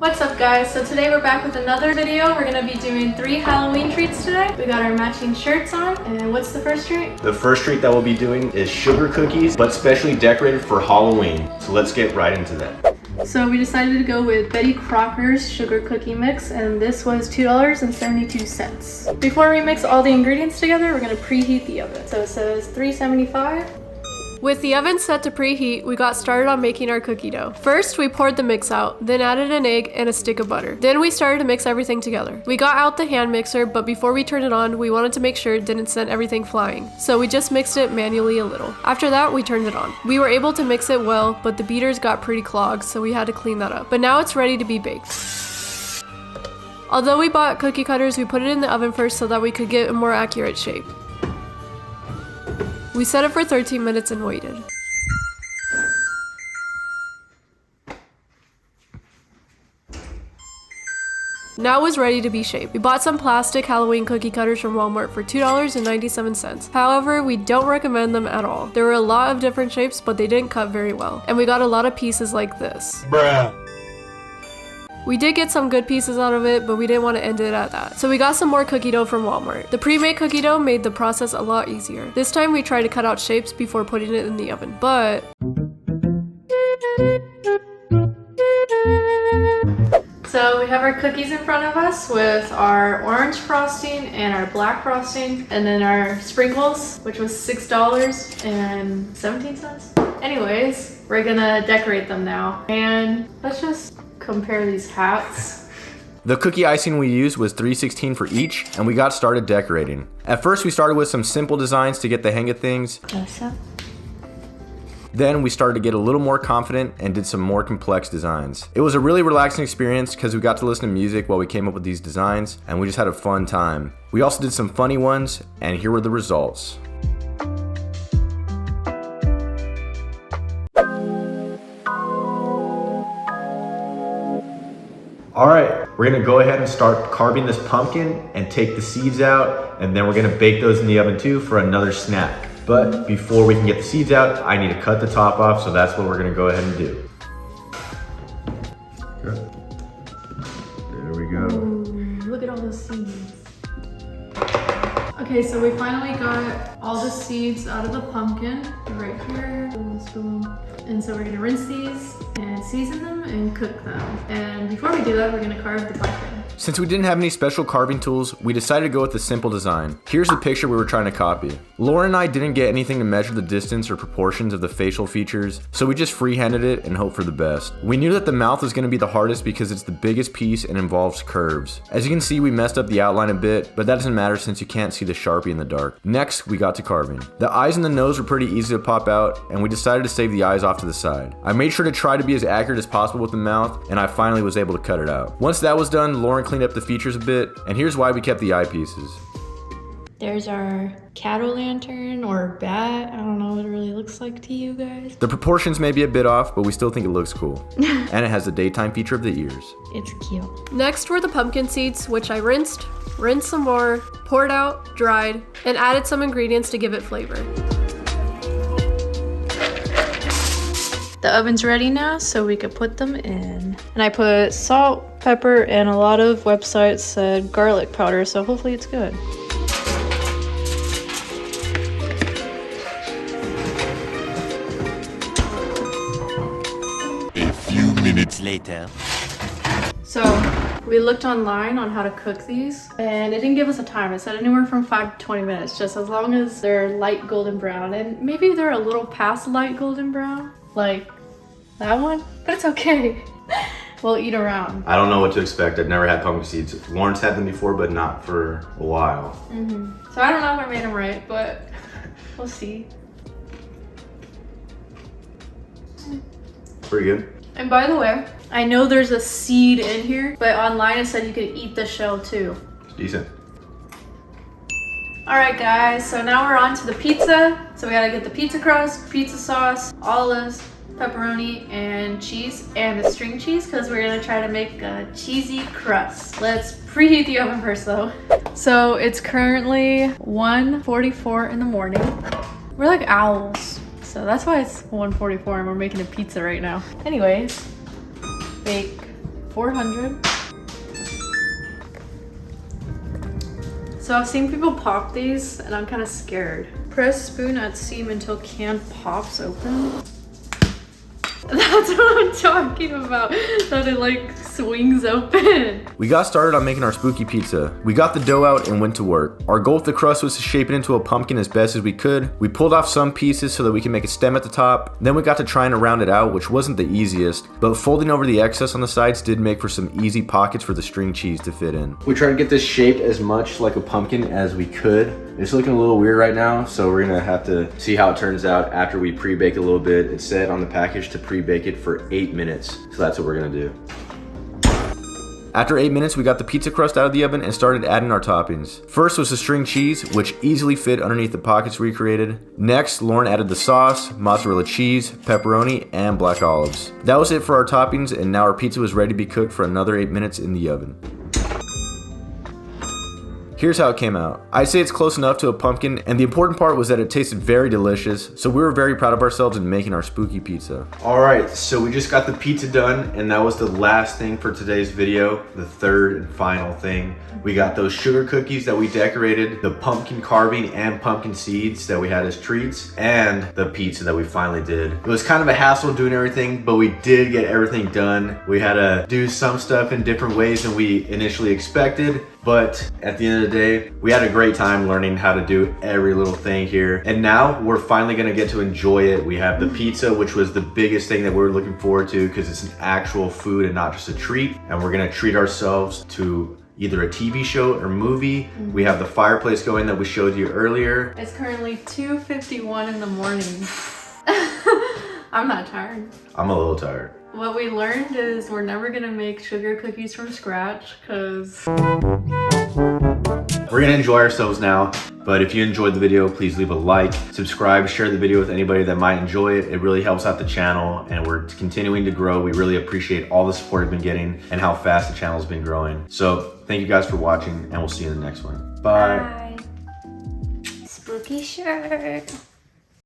What's up guys? So today we're back with another video. We're gonna be doing 3 Halloween treats today. We got our matching shirts on, and what's the first treat? The first treat that we'll be doing is sugar cookies, but specially decorated for Halloween. So let's get right into that. So we decided to go with Betty Crocker's sugar cookie mix, and this was $2.72. Before we mix all the ingredients together, we're gonna preheat the oven. So it says 375. With the oven set to preheat, we got started on making our cookie dough. First, we poured the mix out, then added an egg and a stick of butter. Then we started to mix everything together. We got out the hand mixer, but before we turned it on, we wanted to make sure it didn't send everything flying. So we just mixed it manually a little. After that, we turned it on. We were able to mix it well, but the beaters got pretty clogged, so we had to clean that up. But now it's ready to be baked. Although we bought cookie cutters, we put it in the oven first so that we could get a more accurate shape. We set it for 13 minutes and waited. Now it was ready to be shaped. We bought some plastic Halloween cookie cutters from Walmart for $2.97. However, we don't recommend them at all. There were a lot of different shapes, but they didn't cut very well. And we got a lot of pieces like this. Bruh. We did get some good pieces out of it, but we didn't want to end it at that. So we got some more cookie dough from Walmart. The pre-made cookie dough made the process a lot easier. This time we tried to cut out shapes before putting it in the oven, but... So we have our cookies in front of us with our orange frosting and our black frosting, and then our sprinkles, which was $6.17. Anyways, we're gonna decorate them now. And let's just compare these hats. The cookie icing we used was $3.16 for each, and we got started decorating. At first we started with some simple designs to get the hang of things. Then we started to get a little more confident and did some more complex designs. It was a really relaxing experience because we got to listen to music while we came up with these designs, and we just had a fun time. We also did some funny ones, and here were the results. All right, we're gonna go ahead and start carving this pumpkin and take the seeds out, and then we're gonna bake those in the oven too for another snack. But before we can get the seeds out, I need to cut the top off, so that's what we're gonna go ahead and do. There we go. Ooh, look at all those seeds. Okay, so we finally got all the seeds out of the pumpkin right here. Boom, boom. And so we're gonna rinse these and season them and cook them. And before we do that, we're gonna carve the pumpkin. Since we didn't have any special carving tools, we decided to go with a simple design. Here's the picture we were trying to copy. Lauren and I didn't get anything to measure the distance or proportions of the facial features, so we just freehanded it and hoped for the best. We knew that the mouth was going to be the hardest because it's the biggest piece and involves curves. As you can see, we messed up the outline a bit, but that doesn't matter since you can't see the Sharpie in the dark. Next, we got to carving. The eyes and the nose were pretty easy to pop out, and we decided to save the eyes off to the side. I made sure to try to be as accurate as possible with the mouth, and I finally was able to cut it out. Once that was done, Lauren cleaned up the features a bit, and here's why we kept the eye pieces. There's our cat-o'-lantern or bat. I don't know what it really looks like to you guys. The proportions may be a bit off, but we still think it looks cool. And it has the daytime feature of the ears. It's cute. Next were the pumpkin seeds, which I rinsed some more, poured out, dried, and added some ingredients to give it flavor. The oven's ready now, so we could put them in. And I put salt, pepper, and a lot of websites said garlic powder, so hopefully it's good. A few minutes later. So we looked online on how to cook these, and it didn't give us a time. It said anywhere from 5 to 20 minutes, just as long as they're light golden brown. And maybe they're a little past light golden brown, like that one, but it's okay. We'll eat around. I don't know what to expect. I've never had pumpkin seeds. Lawrence had them before, but not for a while. So I don't know if I made them right, but we'll see. Pretty good. And by the way, I know there's a seed in here, but online it said you could eat the shell too. It's decent. All right guys, so now we're on to the pizza. So we gotta get the pizza crust, pizza sauce, olives, pepperoni, and cheese, and the string cheese, because we're gonna try to make a cheesy crust. Let's preheat the oven first though. So it's currently 1:44 in the morning. We're like owls. So that's why it's 1:44 and we're making a pizza right now. Anyways, bake 400. So I've seen people pop these and I'm kind of scared. Press spoon at seam until can pops open. That's what I'm talking about, that it like swings open. We got started on making our spooky pizza. We got the dough out and went to work. Our goal with the crust was to shape it into a pumpkin as best as we could. We pulled off some pieces so that we can make a stem at the top. Then we got to trying to round it out, which wasn't the easiest, but folding over the excess on the sides did make for some easy pockets for the string cheese to fit in. We tried to get this shaped as much like a pumpkin as we could. It's looking a little weird right now, so we're gonna have to see how it turns out after we pre-bake a little bit. It said on the package to pre-bake it for 8 minutes, so that's what we're gonna do. After 8 minutes, we got the pizza crust out of the oven and started adding our toppings. First was the string cheese, which easily fit underneath the pockets we created. Next, Lauren added the sauce, mozzarella cheese, pepperoni, and black olives. That was it for our toppings, and now our pizza was ready to be cooked for another 8 minutes in the oven. Here's how it came out. I'd say it's close enough to a pumpkin, and the important part was that it tasted very delicious, so we were very proud of ourselves in making our spooky pizza. Alright, so we just got the pizza done, and that was the last thing for today's video, the third and final thing. We got those sugar cookies that we decorated, the pumpkin carving and pumpkin seeds that we had as treats, and the pizza that we finally did. It was kind of a hassle doing everything, but we did get everything done. We had to do some stuff in different ways than we initially expected, but at the end of the day, we had a great time learning how to do every little thing here. And now we're finally gonna get to enjoy it. We have the pizza, which was the biggest thing that we were looking forward to because it's an actual food and not just a treat. And we're gonna treat ourselves to either a TV show or movie. We have the fireplace going that we showed you earlier. It's currently 2:51 in the morning. I'm not tired. I'm a little tired. What we learned is we're never gonna make sugar cookies from scratch because we're gonna enjoy ourselves now. But if you enjoyed the video, please leave a like, subscribe, share the video with anybody that might enjoy it. It really helps out the channel and we're continuing to grow. We really appreciate all the support we've been getting and how fast the channel's been growing. So thank you guys for watching and we'll see you in the next one. Bye. Spooky shirt.